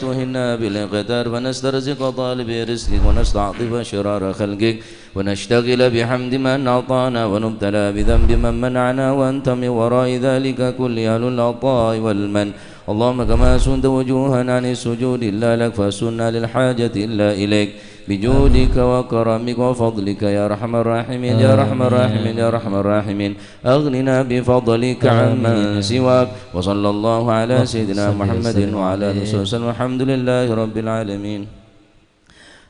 تهنا بالانقدار فنسترزق طالب رزقك ونستعطف شرار خلقك ونشتغل بحمد من أعطانا ونبتلى بذنب من منعنا وأنت من وراء ذلك كل أهل العطاء والمن. اللهم كما سنت وجوهنا عن السجود إلا لك فسنا للحاجة إلا إليك بجودك وكرمك وفضلك يا أرحم الراحمين يا أرحم الراحمين يا أرحم الراحمين. أغننا بفضلك عمن سواك. وصلى الله على سيدنا محمد وعلى آله وسلم. الحمد لله رب العالمين.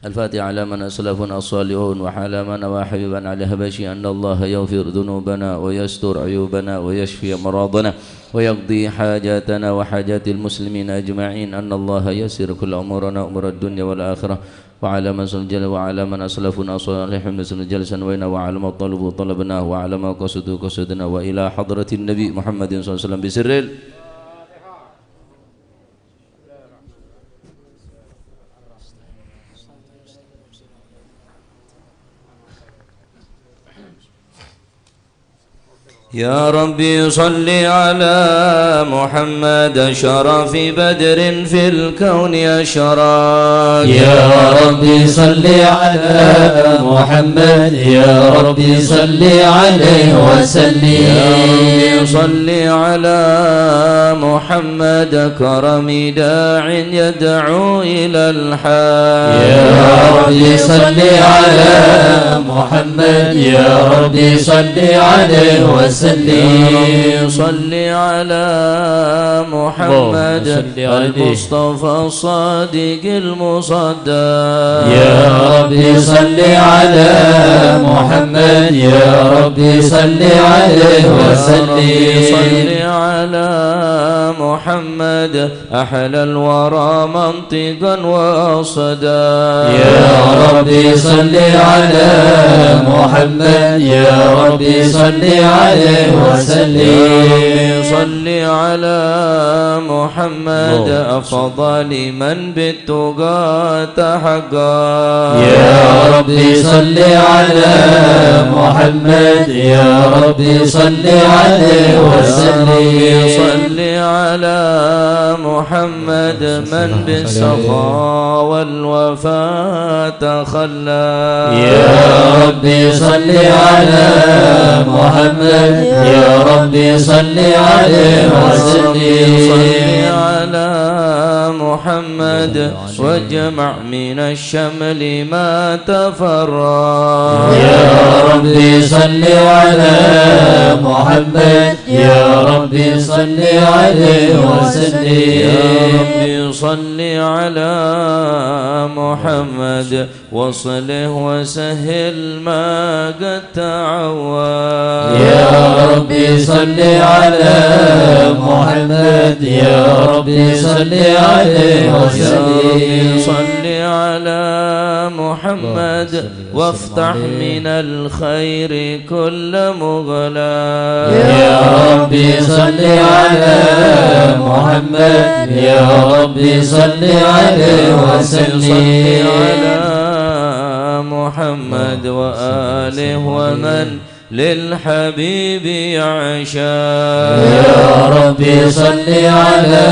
الفاتحة على من أسلفنا الصالحون وحال من وحبيبا على هبشي أن الله يغفر ذنوبنا ويستر عيوبنا ويشفي مرضنا ويقضي حاجاتنا وحاجات المسلمين أجمعين. أن الله يسر كل أمورنا أمور الدنيا والآخرة. وعلى من سنجل وعلى من أسلفنا صالحا من جلسا وإنا وعلى ما طلبوا طلبنا وعلى ما قصدوا قصدنا وإلى حضرة النبي محمد صلى الله عليه وسلم بسر يا ربي صل على محمد شرف بدر في الكون أشراق. يا ربي صل على محمد يا ربي صل عليه وسلم. يا ربي صل على محمد كرم داع يدعو إلى الحق. يا ربي صل على محمد يا ربي صل عليه وسلم. يا ربي صل على محمد المصطفى الصادق المصدق. يا ربي صل على محمد يا ربي صل عليه وسلم. صل على محمد أحلى الورى منطقا وصدا. يا ربي صل على محمد يا ربي صل عليه وسلم. صل على محمد أفضل من بالتقى تحقق. يا ربي صل على محمد يا ربي صل عليه وسلم. صل على محمد من بالسخاء والوفاء تخلى. يا ربي صل على محمد يا ربي صل عليه وسلم. صل على محمد واجمع من الشمل ما تفرق. يا ربي صل على محمد يا ربي صل عليه وسلم. يا ربي صل على محمد وصله وسهل ما قد تعود. يا ربي صل على محمد يا ربي صل عليه وسلم. صل على محمد وافتح من الخير كل مغلاق. يا ربي صل على محمد يا ربي صل عليه وسلم. صل على محمد وآله ومن للحبيب يعشاق. يا ربي صل على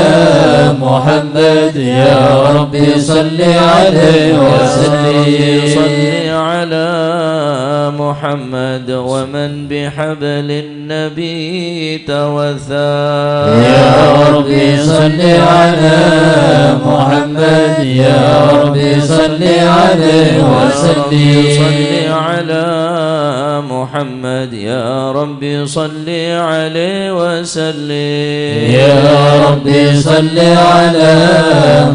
محمد يا ربي صل عليه وسلم. صل على محمد ومن بحبل النبي توثاق. يا ربي صل على محمد يا ربي صل عليه وسلم. صل على محمد يا ربي صل عليه وسلم. يا ربي صل على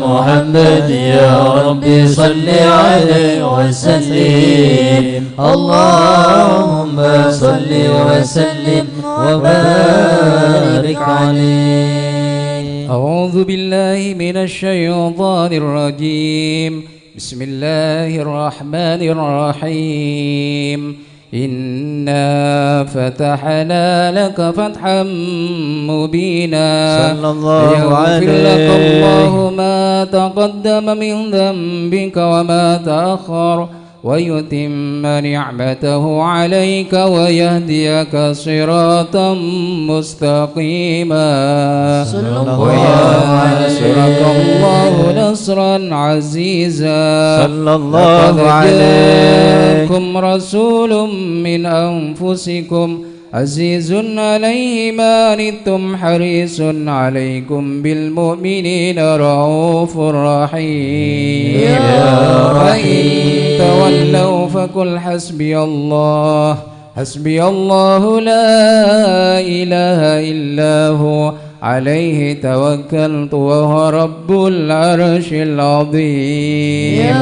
محمد يا ربي صل عليه وسلم. اللهم صل وسلم وبارك عليه. أعوذ بالله من الشيطان الرجيم. بسم الله الرحمن الرحيم. إنا فتحنا لك فتحا مبينا صلى الله عليه ليغفر لك الله ما تقدم من ذنبك وما تأخر ويتم نعمته عليك ويهديك صراطا مستقيما وينصرك الله نصرا عزيزا صلى الله عليه. جاءكم رسول من أنفسكم عزيز عليه ما عنتم حريص عليكم بالمؤمنين رؤوف رحيم. فإن تولوا فقل حسبي الله حسبي الله لا إله إلا هو عليه توكلت وهو رب العرش العظيم.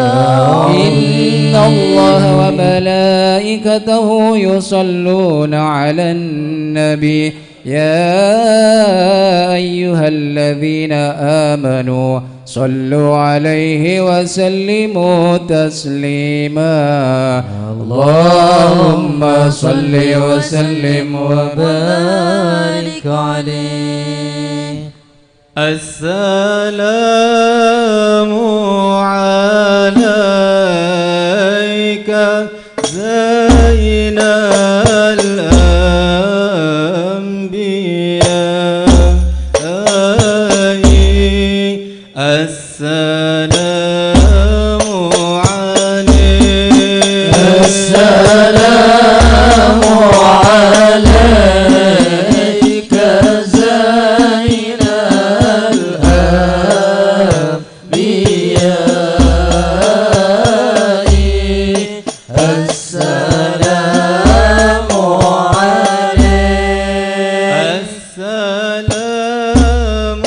إن الله وملائكته يصلون على النبي يا أيها الذين آمنوا صلوا عليه وسلموا تسليما. اللهم صل وسلم وبارك عليه. السلام عليك زين الأنبياء. السلام عليك. السلام عليك زين الأنبياء. السلام عليك. السلام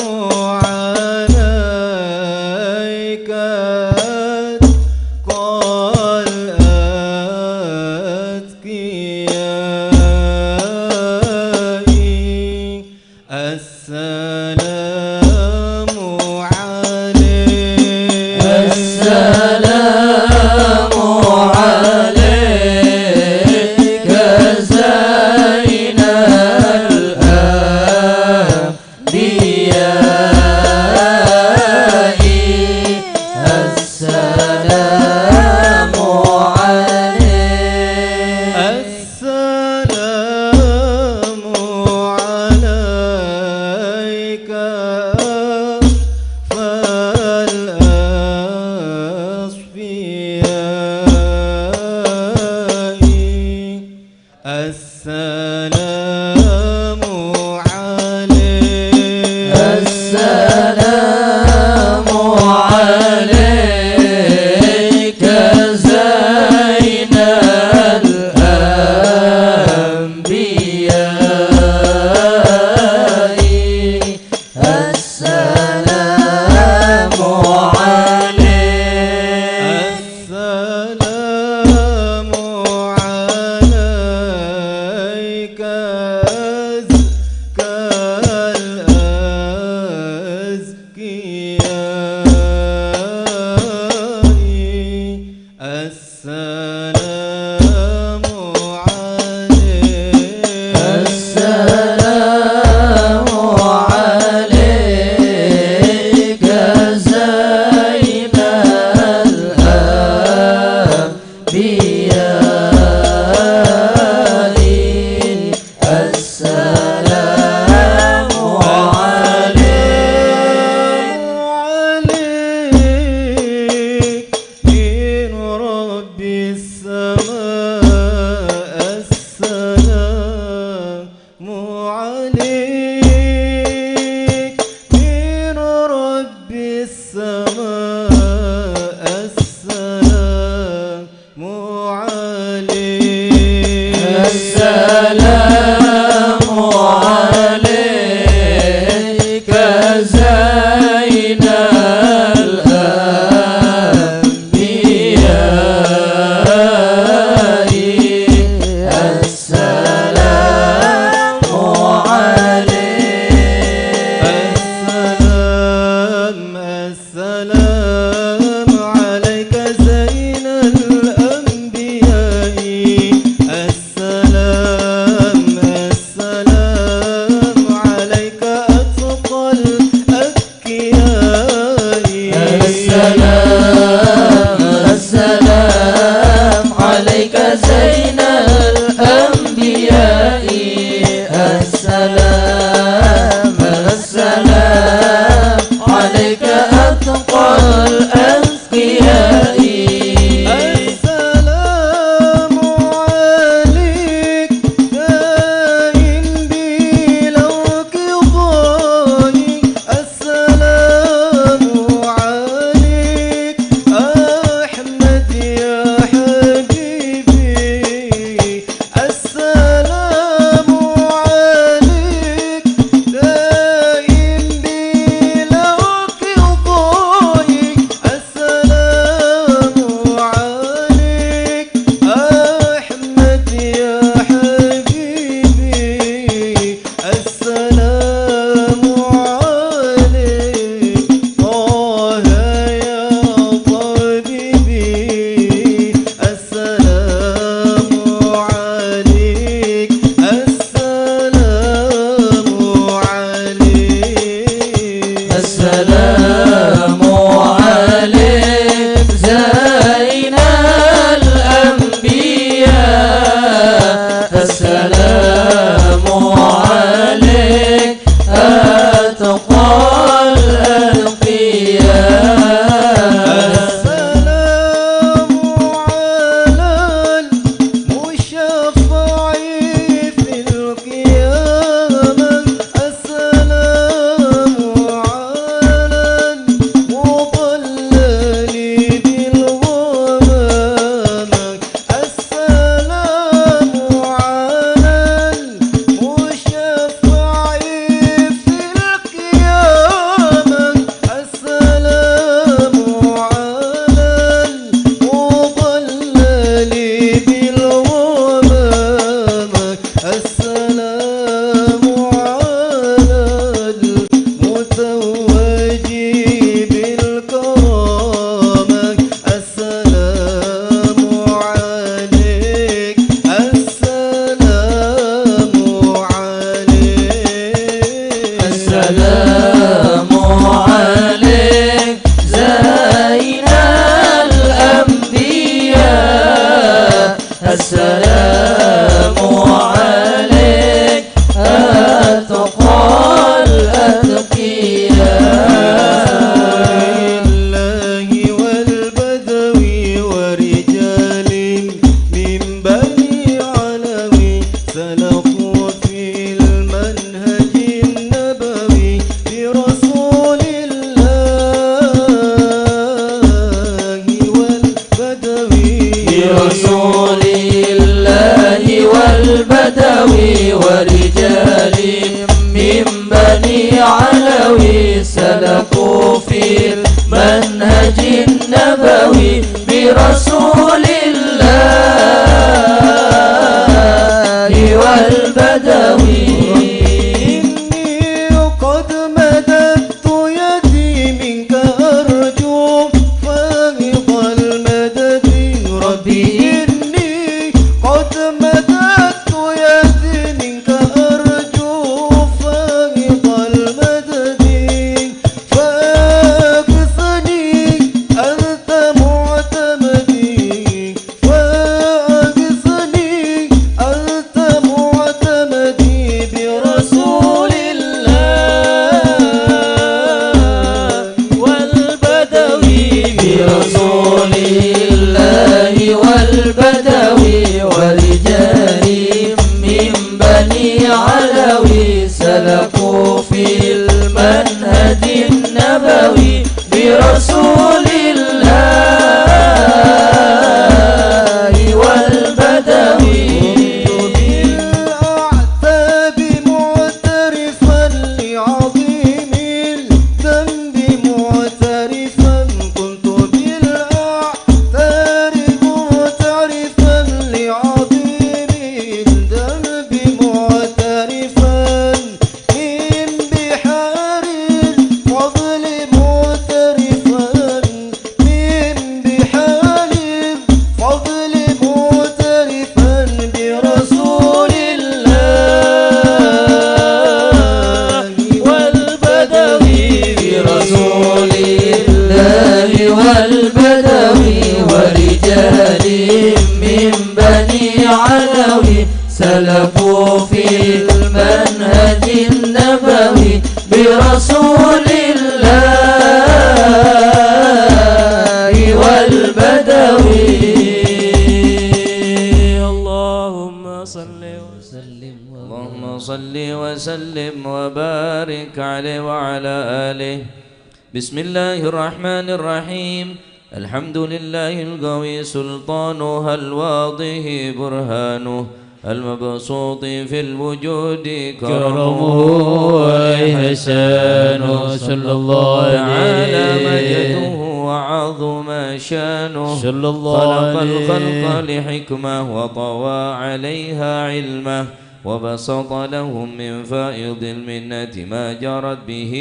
عليك قال أتقيائي. السلام عليك. السلام عليك زين الأنبياء. السلام عليك. السلام عليك فالأصفياء. السلام عليك. السلام عليك زين الأنبياء. السلام عليك. السلام عليك أزكى الأزكياء. السلام عليك. السلام عليك زين الأنبياء. السلام عليك من رب السماء. السلام عليك من رب السماء. السلام عليك. السلام عليك زين الأنبياء. السلام عليك. السلام عليك زين الأنبياء. السلام عليك أتقى الأتقياء. السلام الأذكياء السلام عليك دائم بلا انقضاء السلام عليك أحمد يا حبيبي السلام عليك دائم بلا انقضاء السلام عليك أحمد يا حبيبي السلام عليك طه يا طبيبي السلام عليك السلام عليك السلام عليك زين الأنبياء السلام عليك أتقى الأتقياء السلام على المشفع في القيامة السلام على المضلل بالغمامة السلام على المشفع في القيامة السلام على المضلل بالغمامة السلام على المتوج بالكرامة السلام عليك السلام عليك السلام عليك زين الأنبياء السلام عليك أتقى الأتقياء الله والبدوي ورجال من بني علوي سلكوا في المنهج النبوي برسول الله والبدوي برسول الله والبدوي ورجال من بني علوي سلكوا في المنهج النبوي برسول الله والبدوي إني قد مددت يدي منك أرجو فائض المدد ربي إني قد مددت يدي منك أرجو فائض المدد فأغثني أنت معتمدي فأغثني أنت معتمدي برسول الله والبدوي برسول الله والبدوي ورجال من بني علوي سلكوا في المنهج النبوي برسول الله والبدوي بالأعتاب معترفا لعظيم الذنب معترفا كنت بالأعتاب معترفا لعظيم الذنب معترفا من بحار الفضل معترفا من بحار الفضل معترفا برسول الله والبدوي برسول الله والبدوي ورجال من بني علوي سلكوا في المنهج النبوي برسول الله صل وسلم وبارك عليه وعلى آله. بسم الله الرحمن الرحيم. الحمد لله القوي سلطانه الواضح برهانه المبسوط في الوجود كرمه وإحسانه صلى الله عليه مجده وعظم شانه صلى الله خلق الخلق لحكمة وطوى عليها علمه وبسط لهم من فائض المنة ما جرت به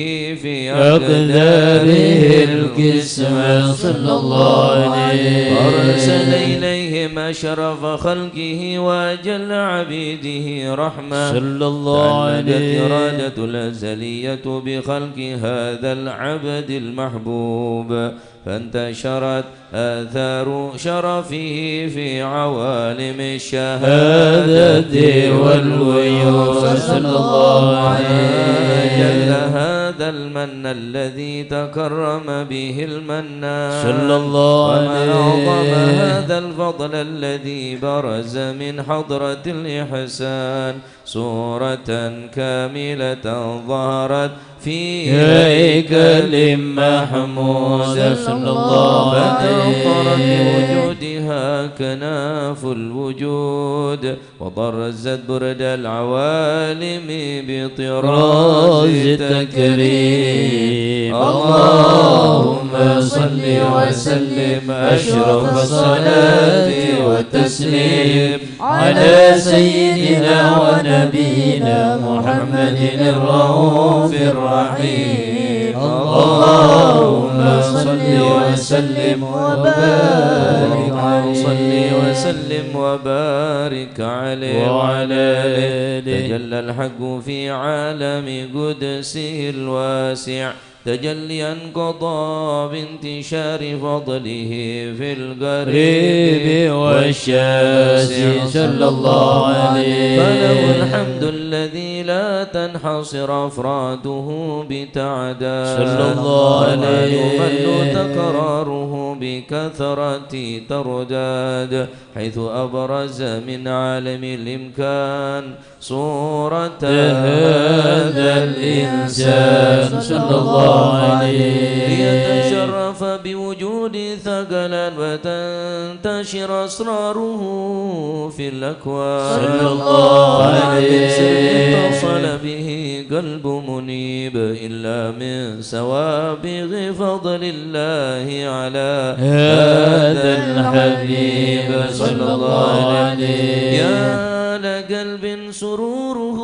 في أقداره القسمة صلى الله عليه وأرسل إليهم أشرف خلقه وأجل عبيده رحمة صلى الله عليه إرادة الأزلية بخلق هذا العبد المحبوب فانتشرت آثار شرفه في عوالم الشهادة والغيوب صلى الله عليه جل هذا المن الذي تكرم به المنان صلى الله عليه وأعظم هذا الفضل الذي برز من حضرة الإحسان صورة كاملة ظهرت في هيكل محمود صلى الله عليه بوجودها كناف الوجود وطرزت برد العوالم بطراز التكريم اللهم صل وسلم أشرف الصلاة والتسليم على سيدنا ونبينا محمد الرؤوف الرحيم اللهم صل وسلم وبارك عليه صل وسلم وبارك عليه وعلى آله تجلى الحق في عالم قدسه الواسع تجليا قضى بانتشار فضله في القريب والشاسع صلى الله عليه فله الحمد الذي لا تنحصر أفراده بتعداد صلى الله عليه يمل تكراره بكثرة ترداد حيث أبرز من عالم الإمكان صورة هذا الإنسان صلى الله عليه ليتشرف بوجود ثقلا وتنتشر أسراره في الأكوان صلى الله عليه اتصل به قلب منيب إلا من سوابغ فضل الله على هذا الحبيب صلى الله عليه يا لقلب سروره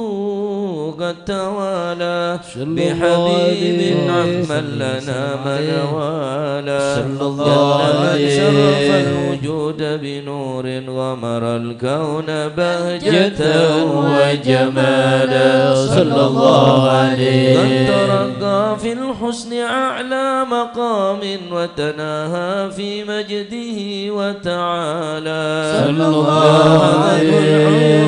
قد توالى بحبيب عما لنا منوالا صلى الله عليه شرف الوجود بنور غمر الكون بهجة وجمالا صلى الله عليه قد ترقى في الحسن أعلى مقام وتناهى في مجده وتعالى صلى الله عليه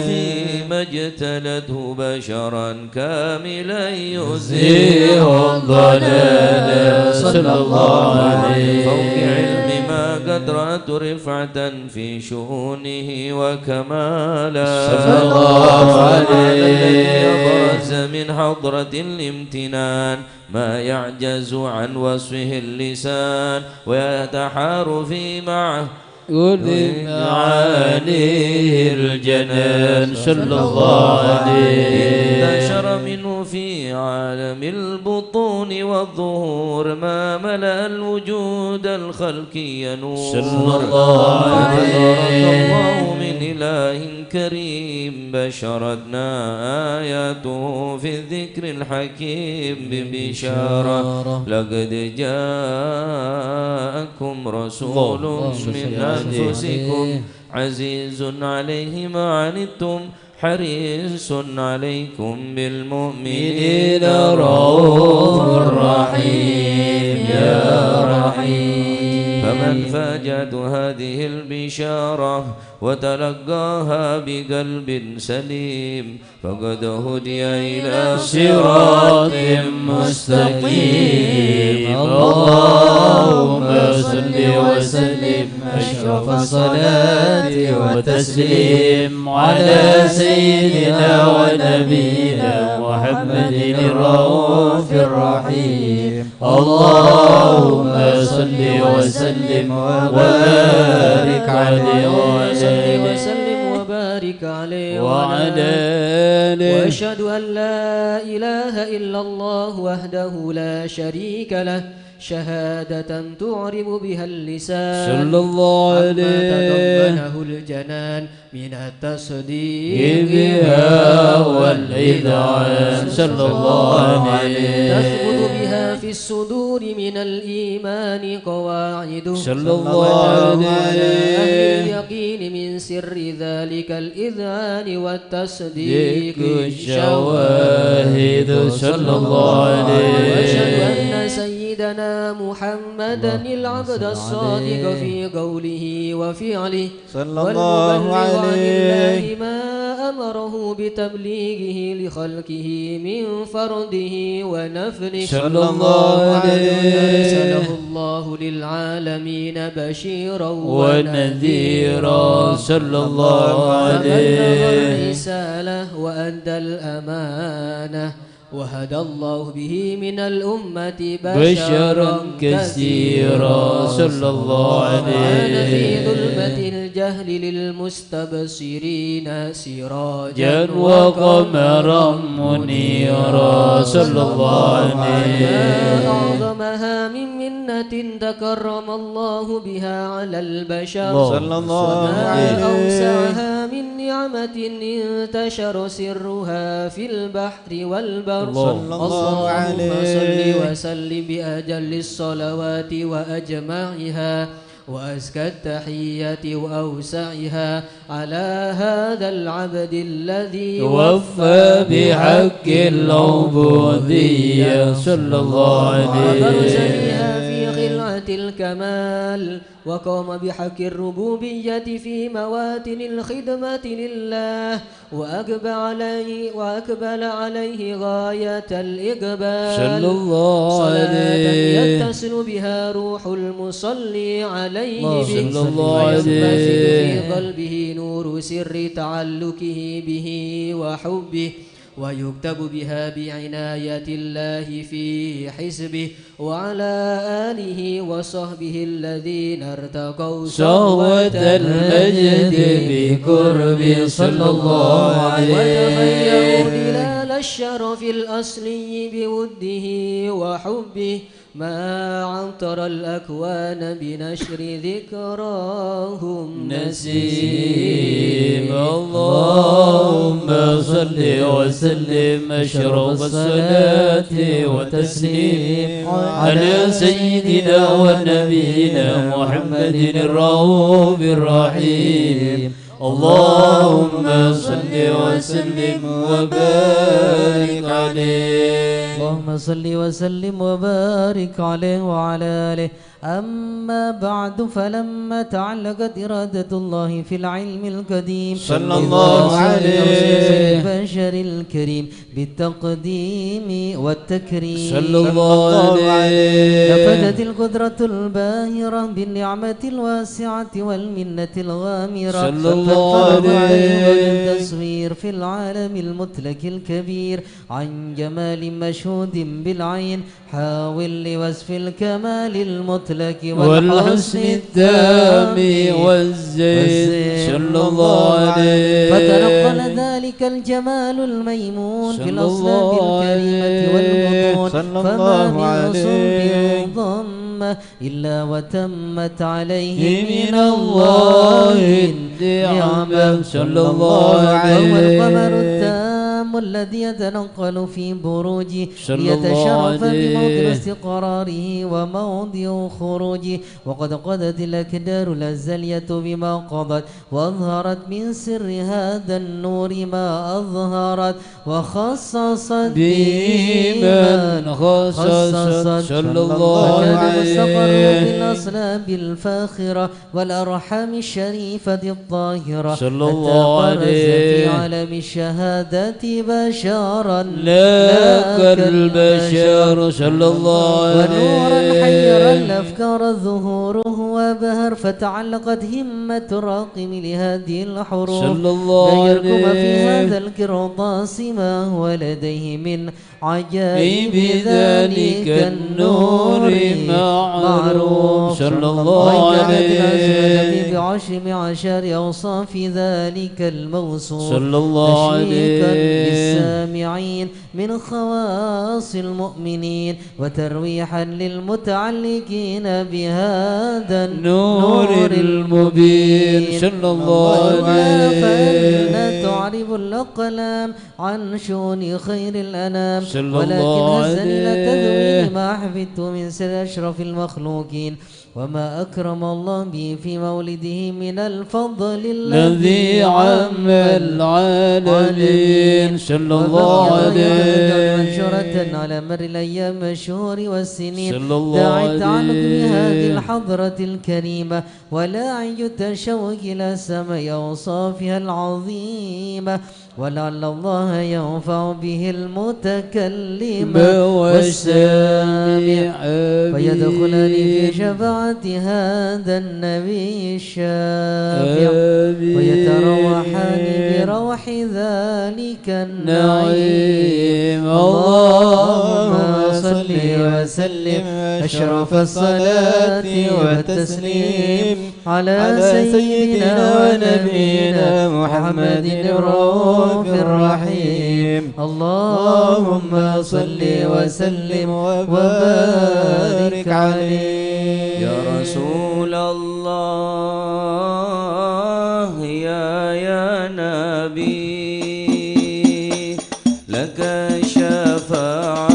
فيما اجتلته بشرا كاملا يزيل الضلال صلى الله عليه فوق علم ما قد رأت رفعة في شؤونه وكمالا صلى الله عليه يبرز من حضرة الامتنان ما يعجز عن وصفه اللسان ويتحار في معه قل معانيه الجنان صلى الله عليه انتشر منه في عالم البطون والظهور ما ملأ الوجود الخلقي نور صلى الله عليه الله من إله كريم بشرتنا آياته في الذكر الحكيم ببشارة لقد جاءكم رسول من أنفسكم عزيز عليه ما عنتم حريص عليكم بالمؤمنين رؤوف رحيم يا رحيم فمن فاجأت هذه البشارة وتلقاها بقلب سليم فقد هدي إلى صراط مستقيم اللهم صل وسلم أشرف الصلاة والتسليم على سيدنا ونبينا محمد الرؤوف الرحيم. اللهم صل وسلم وبارك عليه وعلى آله. وأشهد أن لا إله إلا الله وحده لا شريك له شهادة تعرب بها اللسان صلى الله عليه تضمنه الجنان من التصديق بها والإذعان صلى الله عليه. تثبت بها في الصدور من الإيمان قواعد صلى الله عليه. أهل اليقين من سر ذلك الإذعان والتصديق الشواهد صلى الله عليه. وأشهد أن سيدنا محمدا العبد الصادق في قوله وفعله صلى الله عليه. عن الله ما أمره بتبليغه لخلقه من فرده ونفله صلى الله عليه. أرسله الله للعالمين بشيرا ونذيرا صلى الله عليه. فبلغ الرسالة وأدى الأمانة وهدى الله به من الأمة بشرا كثيرا صلى الله عليه. في ظلمة الجهل للمستبصرين سراجا وقمرا منيرا صلى الله عليه. أعظمها من منة تكرم الله بها على البشر صلى الله عليه. أوسعها من نعمة انتشر سرها في البحر والبر. الله عليه. اللهم صل وسلم بأجل الصلوات وأجمعها وأزكى التحيات وأوسعها على هذا العبد الذي وفى بحق العبودية صلى الله عليه. في خلعة الكمال وقام بحق الربوبية في مواتن الخدمة لله وأقبل عليه غاية الإقبال صلى الله صلاة عليه. يتصل بها روح المصلي عليه صلى الله عليه. في قلبه نور سر تعلقه به وحبه ويكتب بها بعناية الله في حزبه وعلى آله وصحبه الذين ارتقوا صهوة المجد بقرب صلى الله عليه. وتخيروا بلال الشرف الأصلي بوده وحبه ما عطر الأكوان بنشر ذكراهم نسيم. اللهم صل وسلم أشرف الصلاة وتسليم على سيدنا ونبينا محمد الرؤوف الرحيم. اللهم صل وسلم وبارك عليه. اللهم صل وسلم وبارك عليه وعلى آله. أما بعد فلما تعلقت إرادة الله في العلم القديم صلى الله عليه البشر الكريم بالتقديم والتكريم صلى الله عليه. نفذت القدرة الباهرة بالنعمة الواسعة والمنة الغامرة صلى الله عليه. التصوير في العالم المطلق الكبير عن جمال مشهود بالعين حاول لوصف الكمال المطلق والحسن التام والزين صلى الله عليه. فتنقل ذلك الجمال الميمون في الأصلاب الكريمة والبطون فما من صلب ضم إلا وتمت عليه من الله النعمة صلى الله عليه. والقمر التام الذي يتنقل في بروجه ليتشرف بموطن استقراره وموضع خروجه وقد قضت الأكدار الأزلية بما قضت وأظهرت من سر هذا النور ما أظهرت وخصصت بمن خصصت صلى الله عليه مستقر عليه في الأصلاب الفاخرة والأرحام الشريفة الطاهرة صلى الله حتى برز عليه في عالم الشهادة بشارا لا كالبشر صلى الله عليه ونورا حيرا الأفكار ظهوره وبهر فتعلقت همة الراقم لهذه الحروف صلى الله ليركم في عليه هذا القرطاس ما هو لديه من عجائب بذلك النور معروف صلى الله عليه بعشر عشر أوصاف ذلك الموصوف صلى الله تشويقا عليه للسامعين من خواص المؤمنين وترويحا للمتعلقين بهذا النور المبين صلى الله عليه فأنا تعرب الأقلام عن شؤون خير الأنام صلى ولكن الله هزني عليه تذويل ما حفظت من سر أشرف المخلوقين وما أكرم الله به في مولده من الفضل الذي عم العالمين صلى الله عليه منشورة على مر الأيام والشهور والسنين صلى الله داعي عليه التعلق بهذه الحضرة الكريمة ولا يتشوق إلى سماء أوصافها العظيمة ولعل الله ينفع به المتكلم والسامع فيدخلني في شفاعة هذا النبي الشافع ويتروحان بروح ذلك النعيم اللهم صل وسلم أشرف الصلاة والتسليم على سيدنا ونبينا محمد الرؤوف الرحيم اللهم صل وسلم وبارك عليه يا رسول الله يا نبي لك الشفاعة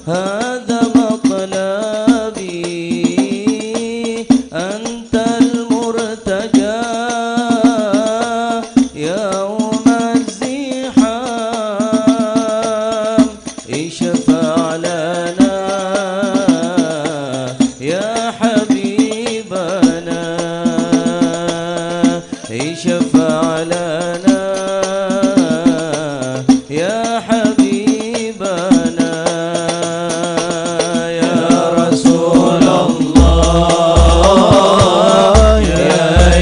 وهذا مطلبي أنت المرتجى يوم الزحام اشفع لنا يا حبيبنا اشفع لنا يا حبيبنا يا رسول الله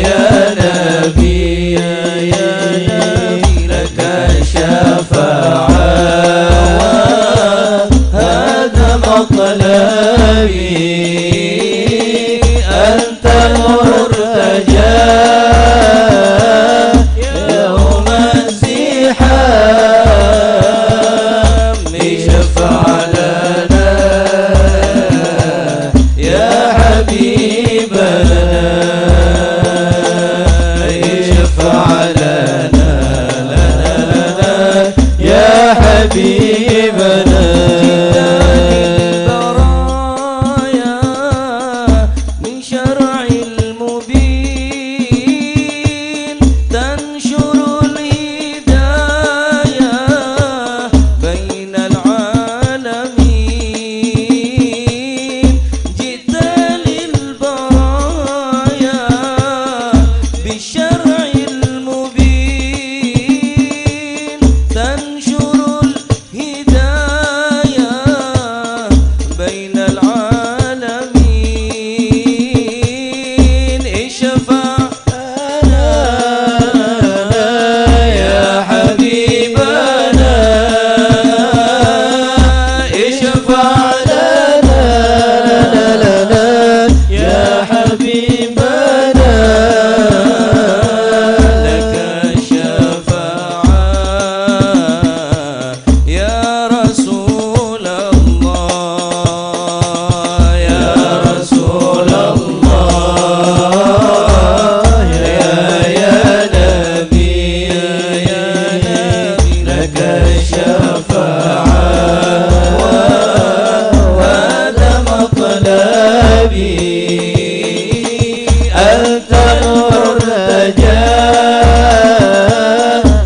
يا نبي لك الشفاعة هذا مطلبي أنت المرتجى يوم الزحام اشفع لنا يا حبيبنا اشفع لنا يا حبيبنا البرايا من شرع المبين تنشر الهداية بين العالمين جئت للبرايا بالشرع المبين تنشر الهداية بين العالمين اشفع لنا يا حبيبنا اشفع لنا يا حبيبنا لك الشفاعة يا رسول الله يا رسول الله يا نبي لك الشفاعة وهذا مطلبي أنت المرتجى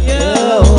يوم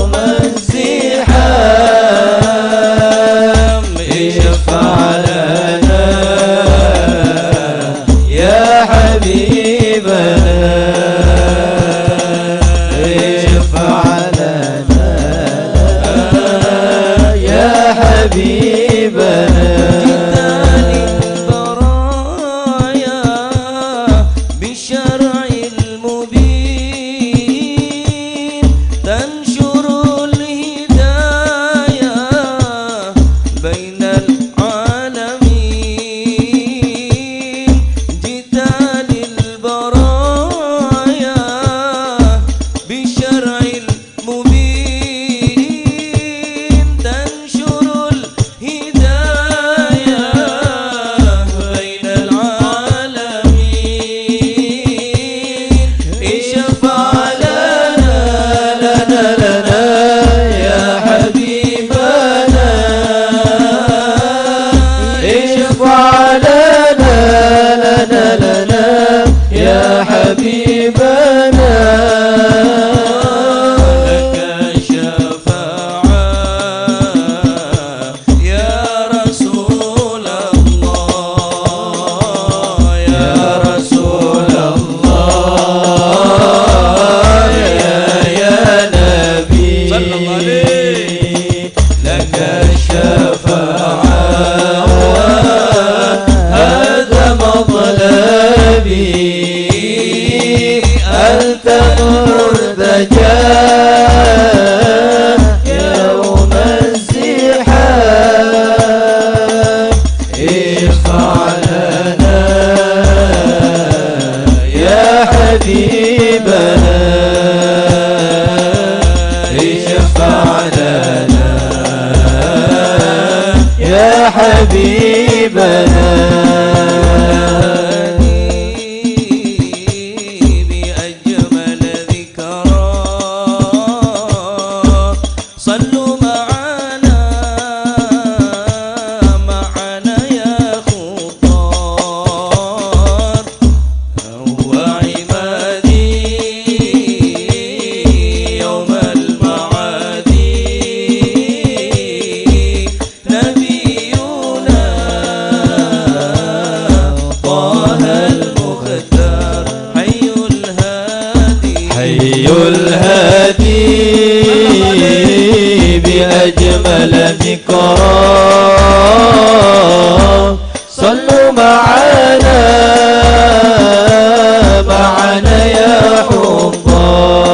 معنا يا حضار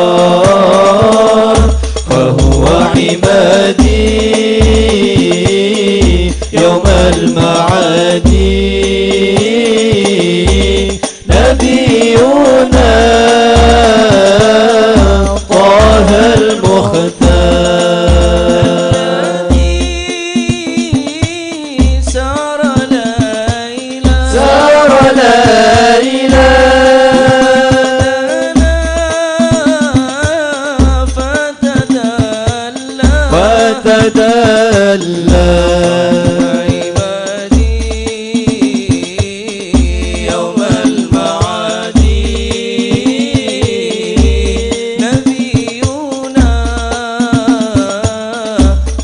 فهو عمادي يوم المعاد نبينا طه المختار سار ليلا فتدلى يوم المعاد نبينا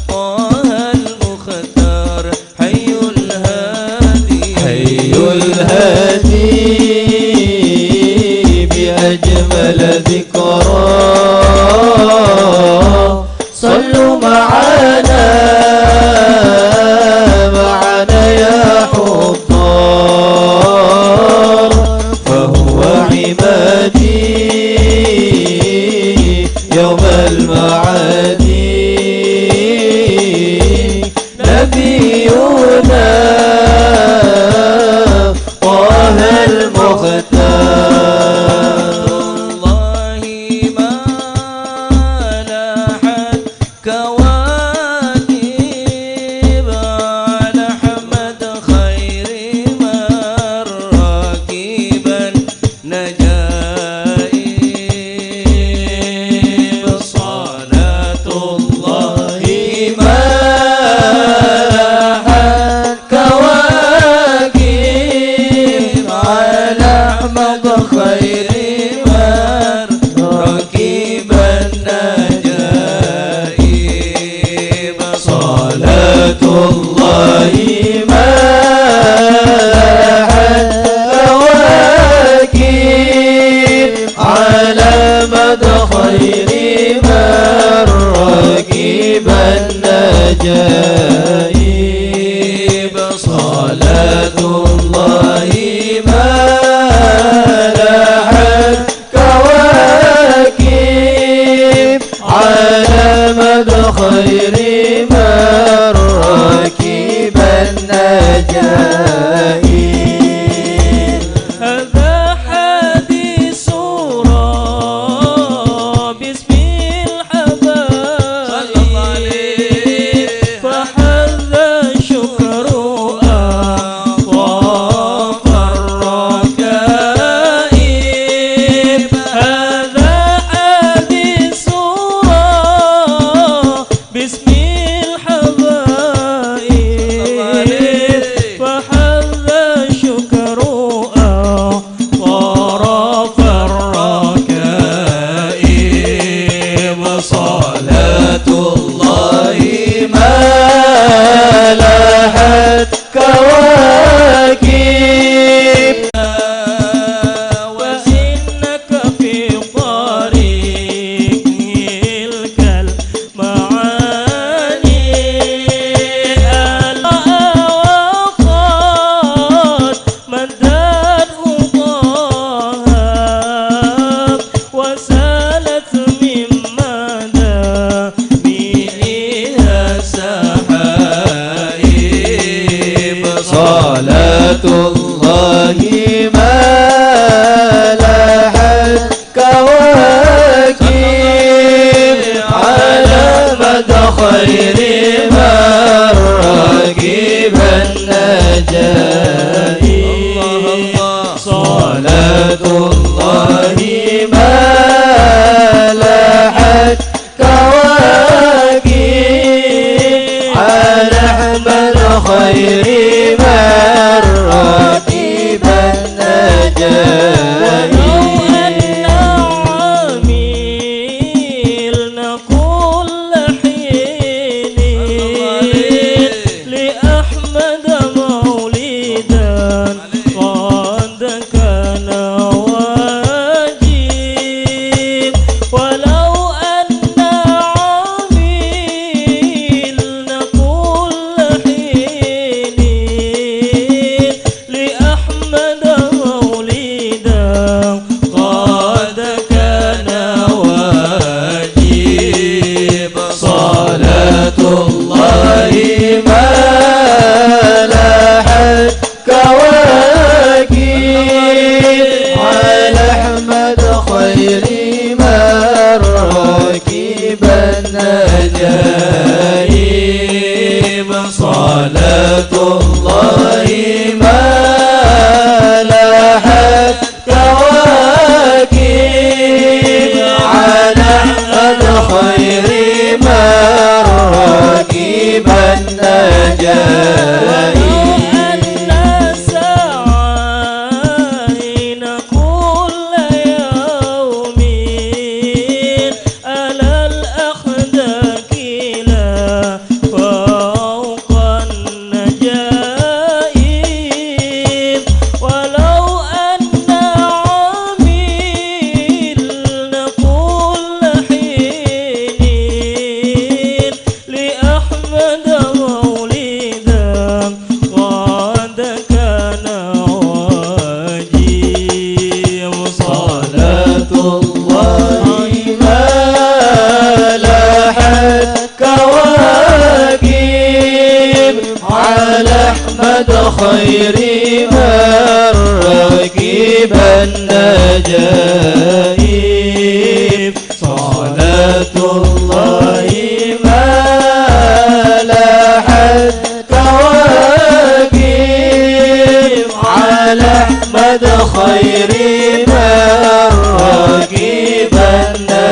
طه المختار حي الهادي بأجمل ذكرى صلوا معنا يا حضار فهو عمادي يوم المعاد نبينا طه المختار الله ما لاحت كواكب على أحمد خير من راكبا نجائب صلاة الله ما لاحت كواكب على أحمد خير من راكبا نجائب صلاة الله ما لاحت كواكب على مدى خير من راكبا نجائب صلاة الله ما لاحت كواكب على مدى خير من راكبا نجائب هذا حديث باسم الحباب صلى الله عليه فحذا الشكر أطاف الركائب هذا حديث باسم الحبائب فحذا الشكر طرف الركائب صلاة الله ما لاحت كواكب وإنك في طريق المعاني ألا وقد مدده طه وسالت من مدامعها سحائب صلاة الله ما لاحت كواكب على مدى خير من راكبا نجائب صلاة الله ما لاحت كواكب على أحمد خير من راكبا نجائب عملنا كل حين لأحمد مولدا قد كان واجب ولو أن عملنا كل حين خير من ركب النجائب صلاة الله ما لاحت كواكب على أحمد خير من ركب النجائب.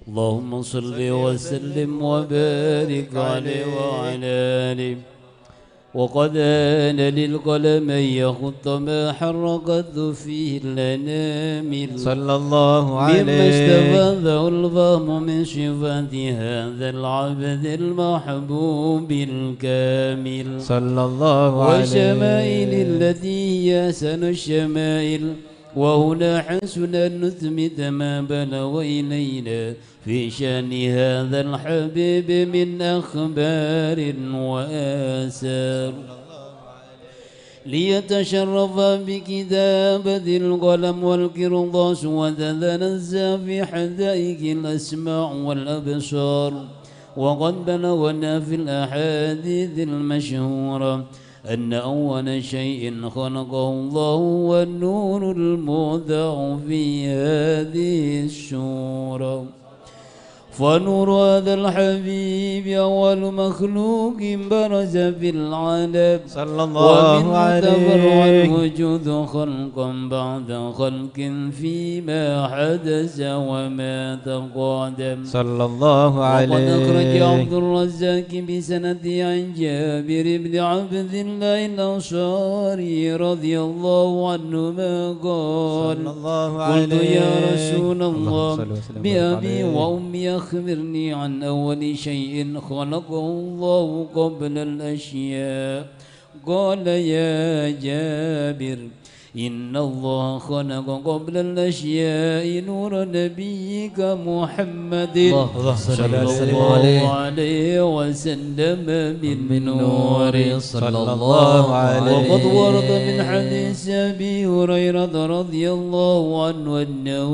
اللهم صل وسلم وبارك عليه وعلى آله. وقد آن للقلم أن يخط ما حرقت فيه الأنامل صلى الله عليه مما استفاده الفهم من صفات هذا العبد المحبوب الكامل صلى الله عليه وشمائل التي هي أحسن الشمائل. وهنا حسن أن نثبت ما بلغ إلينا في شأن هذا الحبيب من أخبار وآثار ليتشرف بكتابة القلم والقرطاس وتتنزه في حدائق الأسماع والأبصار. وقد بلغنا في الأحاديث المشهورة أن أول شيء خلقه الله هو النور المودع في هذه السورة. فنور هذا الحبيب أول مخلوق برز في العالم صلى الله عليه تفرع الوجود خلقا بعد خلق فيما حدث وما تقادم صلى الله عليه. وقد أخرج عبد الرزاق بسنده عن جابر بن عبد الله الأنصاري رضي الله عنهما قال قلت يا رسول الله بأبي وأمي أخبرني عن أول شيء خلقه الله قبل الأشياء. قال يا جابر إن الله خلق قبل الأشياء نور نبيك محمد صلى الله عليه وسلم بالنور صلى الله عليه. وقد ورد من حديث أبي هريرة رضي الله عنه أنه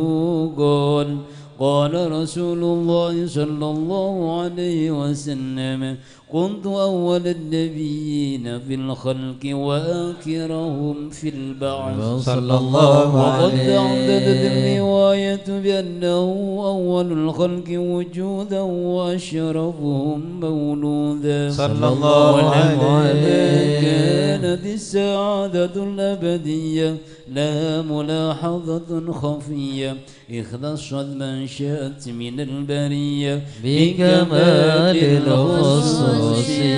قال قال رسول الله صلى الله عليه وسلم كنت أول النبيين في الخلق وآخرهم في البعث صلى الله عليه. وقد تعددت الرواية بأنه أول الخلق وجودا وأشرفهم مولودا صلى الله عليه. كانت السعادة الأبدية لها ملاحظة خفية اختصت من شاءت من البرية بكمال الخصوصية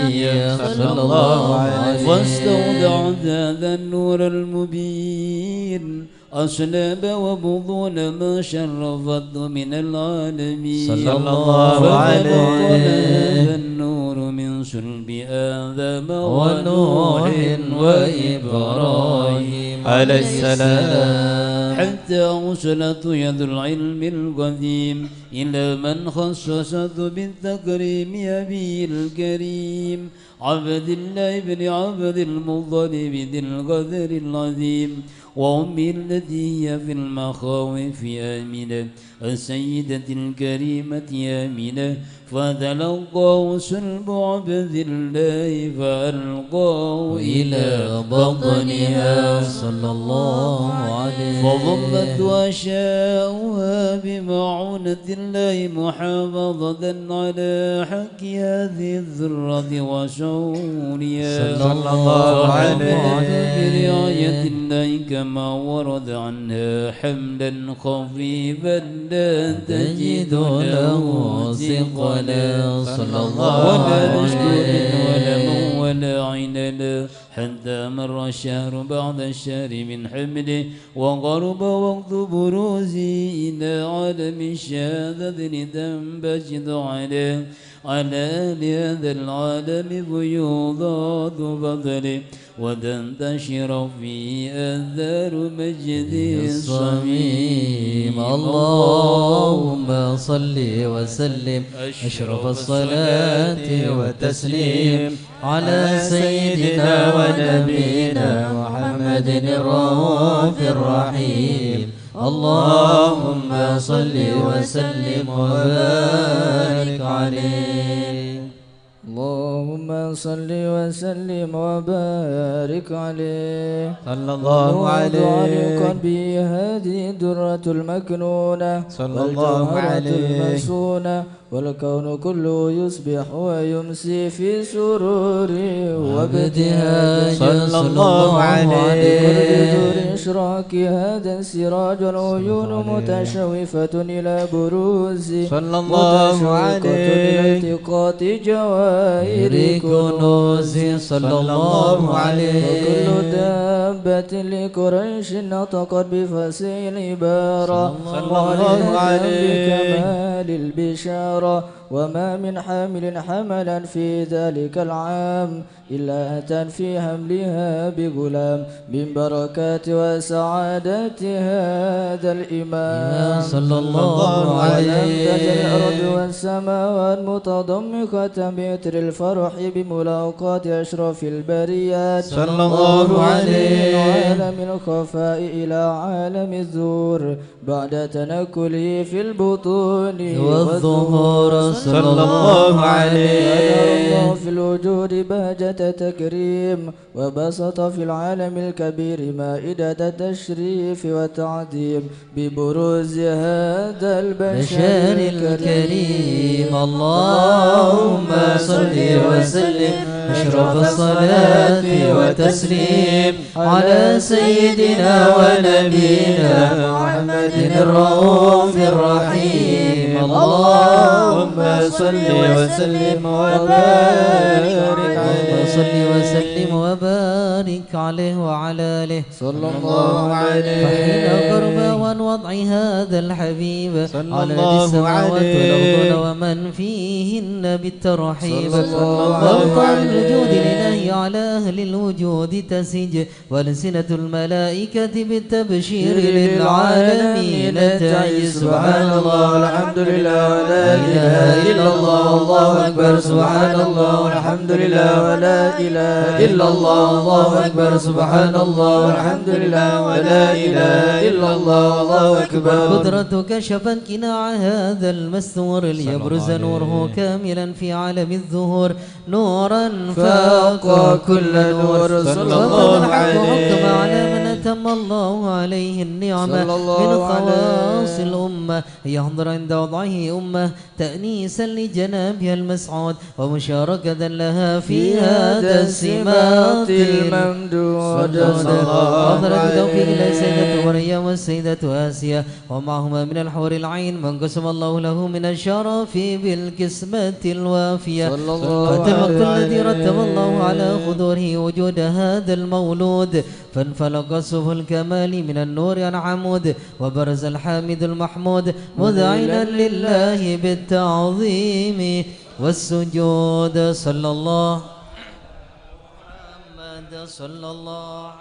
صلى الله عليه. فاستودع هذا النور المبين أصلاب وبطون ما شرفت من العالمين صلى الله عليه. هذا النور من صلب آدم ونوح وإبراهيم عليه السلام حتى وصلت يد العلم القديم إلى من خصصت بالتكريم أبي الكريم عبد الله بن عبد المطلب ذي القدر العظيم وأمي التي هي في المخاوف آمنة السيدة الكريمة آمنة فتلقاه سلب عبد الله فألقاه إلى بطنها صلى الله عليه. فضمت وشاؤها بمعونة الله محافظة على حق هذه الذرة وشعورها صلى الله عليه. برعاية الله كما ورد عنها حملا خفيفا لا تجد له ثقلا صلى الله ولا نشكر ولا من ولا عنلا حتى مر الشهر بعد الشهر من حمله وغرب وقت بروزه إلى عالم الشهادة لتنبجد على هذا العالم فيوضات فضله وتنتشر في أثار مجد الصميم. اللهم صل وسلم أشرف الصلاة والتسليم على سيدنا ونبينا محمد الرؤوف الرحيم. اللهم صل وسلم وبارك عليه. اللهم صل وسلم وبارك عليه صلى الله عليه قلبي هذه الدرة المكنونة صلى الله عليه المسونة والكون كله يصبح ويمسي في سرور وابتهاج صلى الله عليه بدور إشراك هذا السراج العيون متشوفة إلى بروز صلى الله عليه إلى التقاط جواهر كنوز صلى الله عليه وكل دابة لقريش نطقت بفصيح العبارة صلى الله عليه بكمال البشارة وما من حامل حملا في ذلك العام إلا أتى في حملها بغلام من بركات وسعادات هذا الإمام صلى الله عليه الأرض والسماوات متضمخة بعطر الفرح بملاقاة أشرف البريات صلى الله عليه عالم الخفاء إلى عالم الظهور بعد تنكله في البطون والظهور صلى الله عليه الله في الوجود بهجة تكريم وبسط في العالم الكبير مائدة تشريف وتعظيم ببروز هذا البشر الكريم اللهم صل وسلم أشرف الصلاة وتسليم على سيدنا ونبينا محمد الرؤوف الرحيم اللهم صل وسلم وبارك عليه صل وسلم وبارك عليه وعلى آله صلى الله عليه فحين قرب وضع هذا الحبيب صلى على الله السماوات عليه والأرض ومن فيهن بالترحيب صلى الله وارفع عليه الوجود لله على أهل الوجود تسج والسنة الملائكة بالتبشير للعالمين تعي سبحان الله والحمد لله ولا إله إلا الله الله أكبر سبحان الله والحمد لله ولا إله إلا الله الله أكبر سبحان الله والحمد لله ولا إله إلا الله الله أكبر قدرتك شفت كناع هذا المستور ليبرز نوره كاملا في عالم الظهور نورا فاق كل نور صلى الله عليه حكم على من أتم الله عليه النعمة من خواص الأمة يحضر عند وضعه أمة تأنيسا لجنابها المسعود ومشاركة لها في هذا السمات الممدود حضرت بتوفيق الله السيدة مريم والسيدة آسيا ومعهما من الحور العين من قسم الله له من الشرف بالكسمة الوافية فتمق الذي رتب الله على خدوره وجود هذا المولود فانفلق سفه الكمال من النور عن عمود وبرز الحامد المحمود مذعنا لله بالتعظيم والسجود صلى الله محمد صلى الله عليه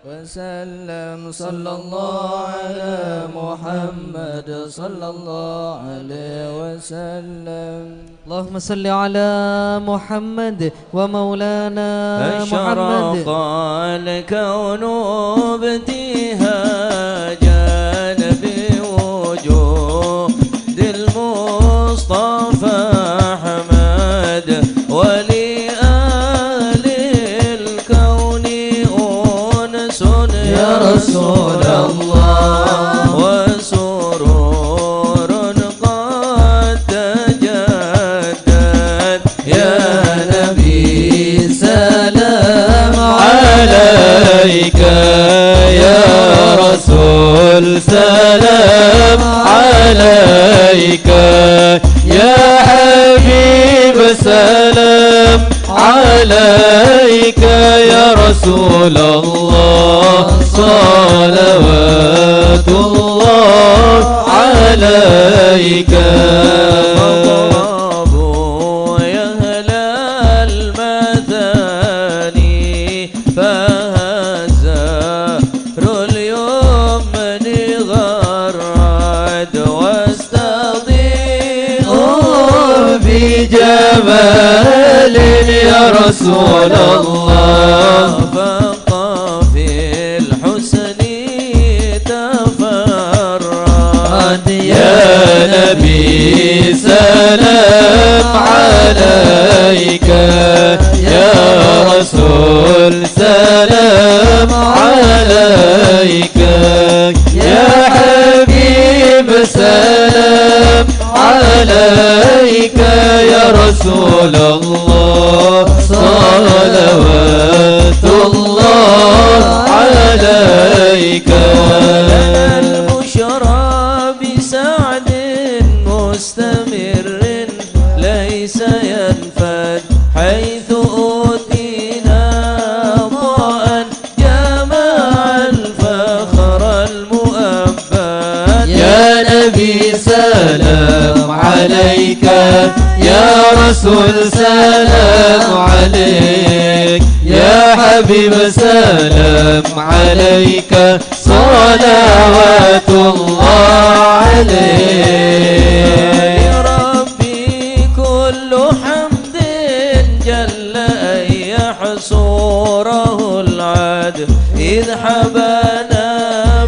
وسلم صلى الله على محمد صلى الله عليه وسلم اللهم صل على محمد ومولانا محمد أشرق الكون ابتهاجا بوجود المصطفى أحمد ولآل الكون أنس يا رسول الله وسرور قد تجدد يا نبي سلام عليك يا رسول سلام عليك يا حبيب سلام عليك يا رسول الله صلوات الله عليك فاضربوا يا أهل المثاني فهزار اليمن غرد واستضيء بجمال يا رسول الله فاق في الحسن تفرد يا نبي سلام عليك، يا رسول سلام عليك، يا حبيب سلام عليك، يا رسول الله صلوات الله عليك. البشرى بسعد مستمر ليس ينفد، حيث أوتينا ضاء جمع الفخر المؤبد. يا نبي سلام عليك، يا رسول سلام عليك، يا حبيب سلام عليك، صلوات الله عليك. يا ربي كل حمد جل أن يحصره العاد، إذ حبانا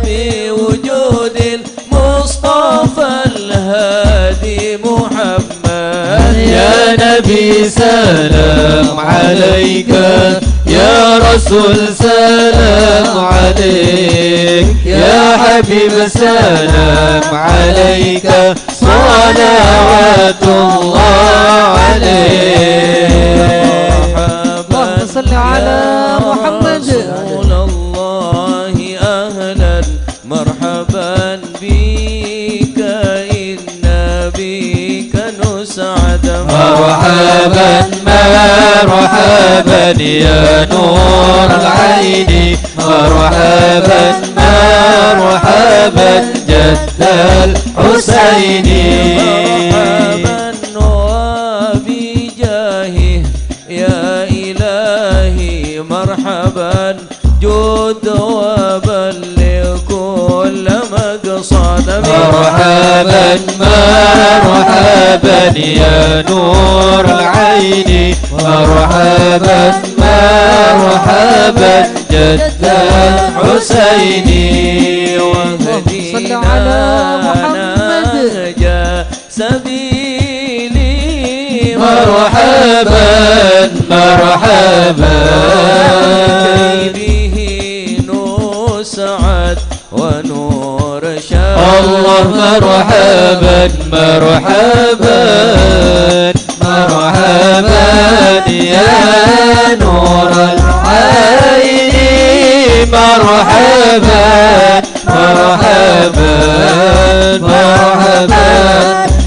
بوجود المصطفى الهادي محمد. يا نبي سلام عليك، يا رسول سلام عليك، يا حبيب سلام عليك، صلوات الله عليك. اللهم صل على محمد. رسول الله أهلا مرحبا بك، إن بك نسعد. مرحبا مرحبا يا نور العين، مرحبا مرحبا جد الحسين. مرحبا وبجاهه يا إلهي، مرحبا جود وبلغ كل مقصد. مرحبا مرحبا يا نور العين، مرحبا مرحبا جد الحسين. صل على محمد. نهج سبيلي مرحبا مرحبا به نسعد ونور شاد. الله مرحبا مرحبا مرحبا يا نور العين، مرحبا مرحبا مرحبا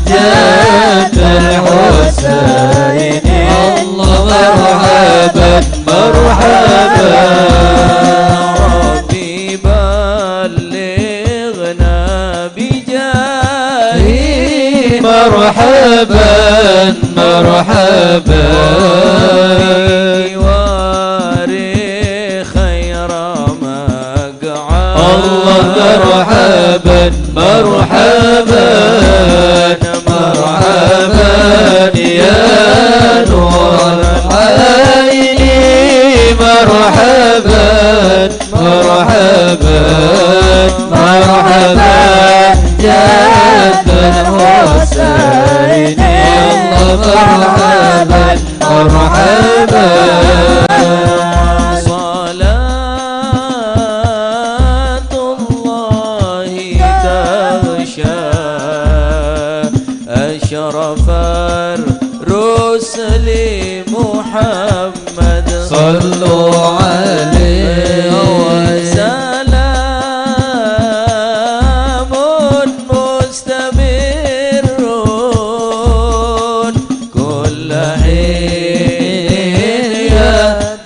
جد الحسين. الله مرحبا مرحبا. ربي بلغنا بجاهه، مرحبا مرحبا واري خير مقعد. الله مرحبا مرحبا مرحبا يا نور العين، مرحبا مرحبا مرحبا جد الحسين. الله مرحبا مرحبا. صلاة الله تغشى أشرف الرسل محمد، صلوا عليه وسلام مستمر كل حين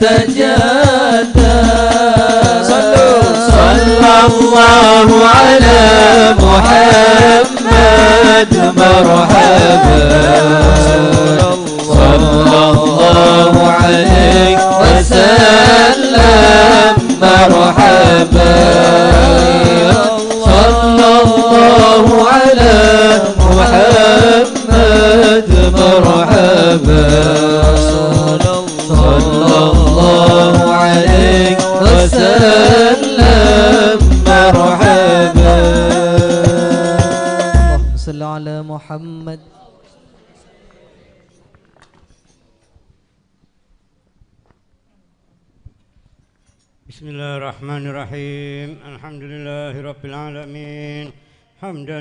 يتجدد. صلى الله على محمد، مرحبا صلى الله عليه وسلم، مرحبا صلى الله على محمد، مرحبا صلى الله عليه وسلم، مرحبا. اللهم صل على محمد. بسم الله الرحمن الرحيم الحمد لله رب العالمين حمدا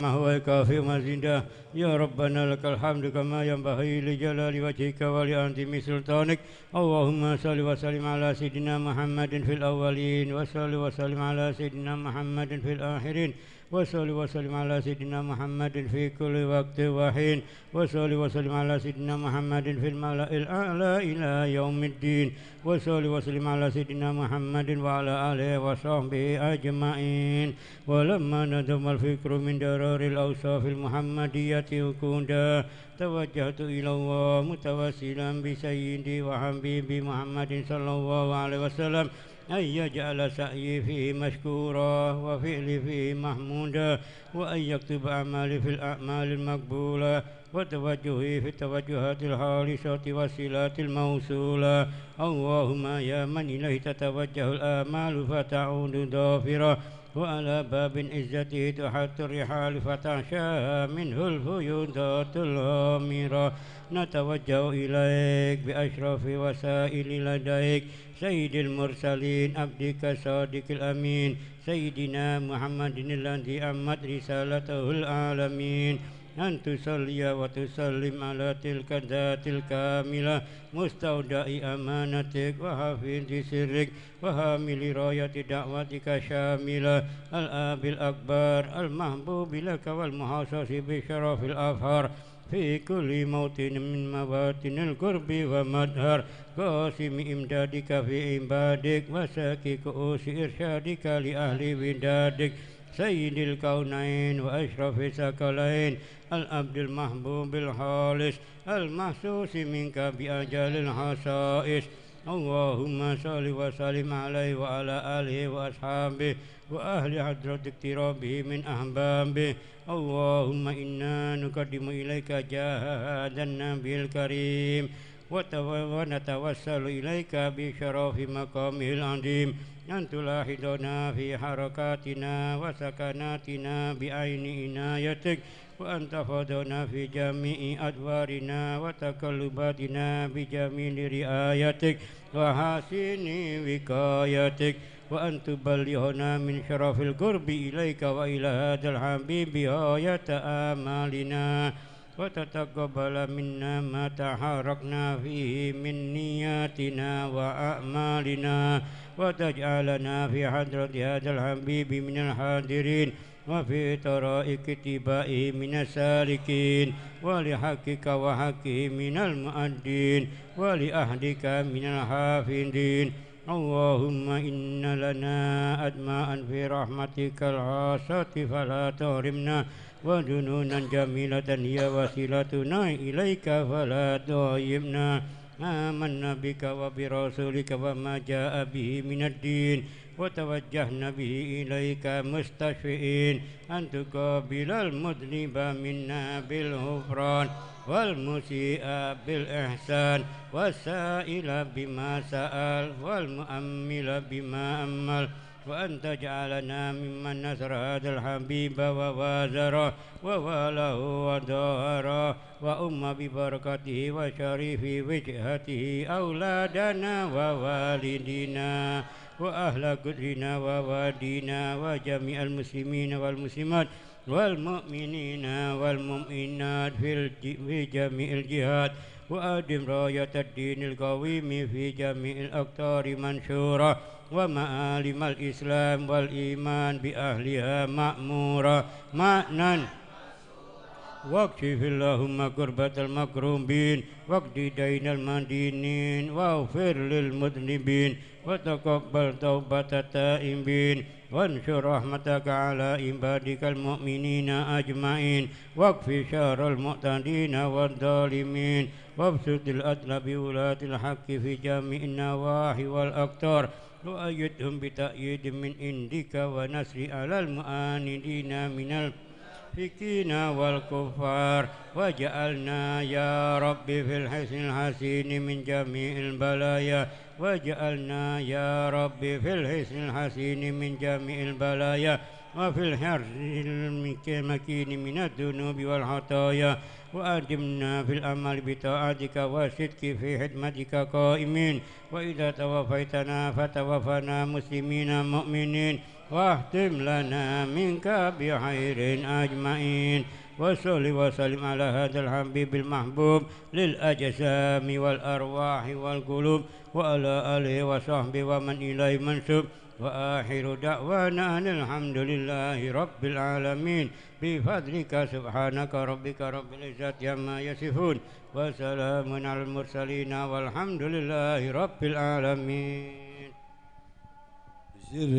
ما هو الكافي مزيدا يا ربنا لك الحمد كما ينبغي لجلال وجهك ولعظيم سلطانك اللهم صل وسلم على سيدنا محمد في الأولين وصل وسلم على سيدنا محمد في الآخرين وصل وسلم على سيدنا محمد في كل وقت وحين وصل وسلم على سيدنا محمد في الملأ الأعلى إلى يوم الدين وصل وسلم على سيدنا محمد وعلى آله وصحبه أجمعين ولما ندم الفكر من درار الأوصاف المحمدية وكوندا توجهت إلى الله متوسلا بسيدي وحبيبي محمد صلى الله عليه وسلم أن يجعل سعيي فيه مشكورا وفعلي فيه محمودا وأن يكتب أعمالي في الأعمال المقبولة وتوجهي في التوجهات الخالصة والصلات الموصولة اللهم يا من إليه تتوجه الآمال فتعود ضافرة وعلى باب عزته تحت الرحال فتعشاها منه الفيوضات الغامرة نتوجه إليك بأشرف وسائل لديك سيد المرسلين عبدك صادق الأمين سيدنا محمد الذي أمت رسالته العالمين أن تصلي وتسلم على تلك الذات الكاملة مستودع أمانتك وحافظ سرك وحامل راية دعوتك شاملة الآب الأكبر المحبوب لك والمحاصص بشرف الأفهار في كل موطن من مواطن القرب ومدهر قاسم إمدادك في عبادك وساكي كؤوس إرشادك لأهل ودادك سيد الكونين وأشرف الثقلين العبد المحبوب الخالص المحسوس منك بأجل الخصائص اللهم صل وسلم عليه وعلى آله وأصحابه وأهل حضرة اقترابه من أحبابه اللهم إنا نقدم إليك جاه هذا النبي الكريم ونتوسل إليك بشرف مقامه العظيم أن تلاحظنا في حركاتنا وسكناتنا بعين عنايتك وأن تحفظنا في جميع أدوارنا وتقلباتنا بجميل رعايتك وحسن وقايتك وأن تبلغنا من شرف القرب إليك وإلى هذا الحبيب غاية آمالنا وتتقبل منا ما تحركنا فيه من نياتنا وأعمالنا وتجعلنا في حضرة هذا الحبيب من الحاضرين وفي طرائق اتباعه من السالكين ولحقك وحقه من المؤدين ولأهلك من الحافظين اللهم إن لنا أدماء في رحمتك الخاصة فلا تحرمنا وجنونا جميلة هي وسيلتنا إليك فلا تغيبنا آمنا بك وبرسولك وما جاء به من الدين وتوجهنا به إليك مستشفئين أن تقابل المذنب منا بالغفران والمسيء بالإحسان والسائل بما سأل والمؤمل بما أمل وأن تجعلنا ممن نصر هذا الحبيب ووازره وواله وظاهره وأم ببركته وشريف وجهته أولادنا ووالدنا وأهل قدرنا ووادينا وجميع المسلمين والمسلمات والمؤمنين والمؤمنات في جميع الجهات وأدم راية الدين القويم في جميع الأقطار منشورة ومعالم الإسلام والإيمان بأهلها مأمورة مأنا واكشف اللهم كربة المكروبين واقض دين المدينين واغفر للمذنبين وتقبل توبة التائبين وانشر رحمتك على عبادك المؤمنين أجمعين واكف شر المعتدين والظالمين وابسط العدل بولاة الحق في جميع النواحي والأقطار وأيدهم بتأييد من عندك ونصر على المعاندين من الفكين والكفار وجعلنا يا رب في الحسن الحسين من جميع البلايا وجعلنا يا رب في الحسن الحسين من جميع البلايا وفي الحرز المكين من الذنوب والخطايا وأدمنا في الأمل بطاعتك والصدق في خدمتك قائمين وإذا توفيتنا فتوفنا مسلمين مؤمنين واختم لنا منك بخير أجمعين وصل وسلم على هذا الحبيب المحبوب للأجسام والأرواح والقلوب وعلى آله وصحبه ومن إليه منسوب وآخر دعوانا أن الحمد لله رب العالمين بفضلك سبحانك ربك رب العزة عما يصفون وسلام على المرسلين والحمد لله رب العالمين.